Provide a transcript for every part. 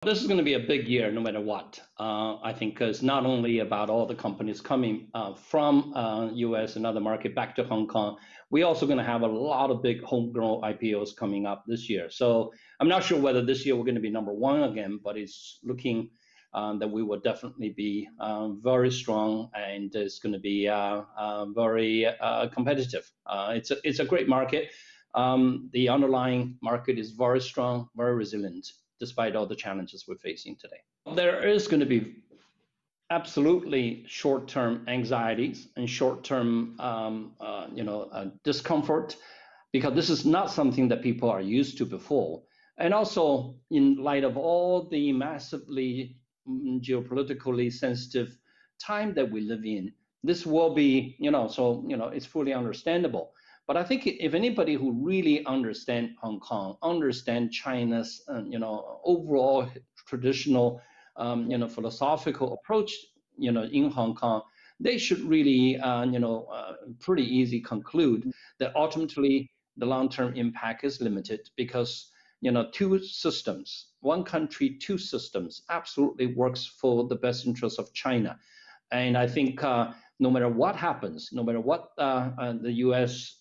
This is going to be a big year no matter what. I think because not only about all the companies coming from US and other market back to Hong Kong, we're also going to have a lot of big homegrown IPOs coming up this year. So I'm not sure whether this year we're going to be number one again, but it's looking that we will definitely be very strong, and it's going to be very competitive. It's a great market. The underlying market is very strong, very resilient, despite all the challenges we're facing today. There is going to be absolutely short-term anxieties and short-term discomfort, because this is not something that people are used to before. And also, in light of all the massively geopolitically sensitive time that we live in, this will be, it's fully understandable. But I think if anybody who really understands Hong Kong, understands China's, overall traditional, philosophical approach, in Hong Kong, they should really, pretty easy conclude that ultimately the long-term impact is limited because, two systems, one country, two systems, absolutely works for the best interest of China. And I think no matter what happens, no matter what the U.S.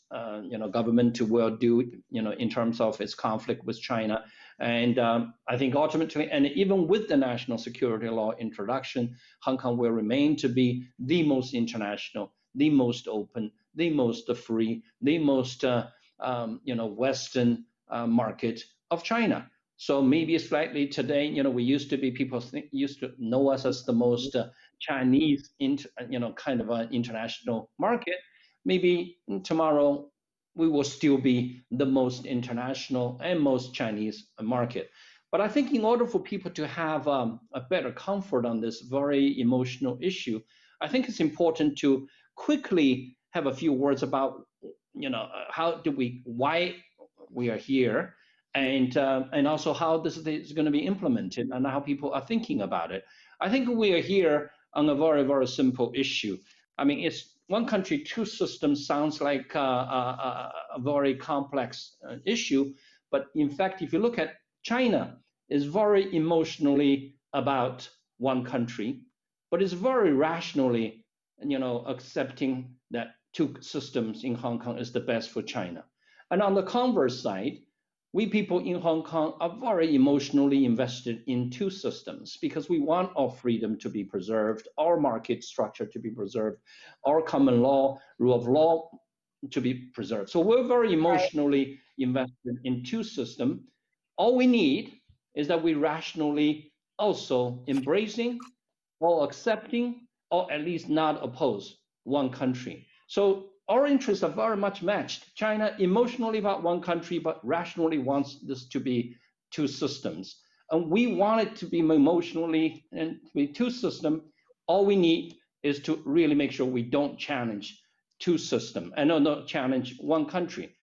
Government will do, in terms of its conflict with China, and I think ultimately, and even with the national security law introduction, Hong Kong will remain to be the most international, the most open, the most free, the most Western market of China. So maybe slightly today, we used to be, people used to know us as the most Chinese, kind of an international market. Maybe tomorrow we will still be the most international and most Chinese market. But I think in order for people to have a better comfort on this very emotional issue, I think it's important to quickly have a few words about, why we are here, and also how this is going to be implemented and how people are thinking about it. I think we are here on a very, very simple issue. I mean, it's one country, two systems sounds like a very complex issue, but in fact, if you look at China, it's very emotionally about one country, but it's very rationally, accepting that two systems in Hong Kong is the best for China. And on the converse side, we people in Hong Kong are very emotionally invested in two systems because we want our freedom to be preserved, our market structure to be preserved, our common law, rule of law to be preserved. So we're very emotionally invested in two systems. All we need is that we rationally also embracing or accepting or at least not oppose one country. So our interests are very much matched. China emotionally about one country, but rationally wants this to be two systems. And we want it to be emotionally and to be two systems. All we need is to really make sure we don't challenge two systems and not challenge one country.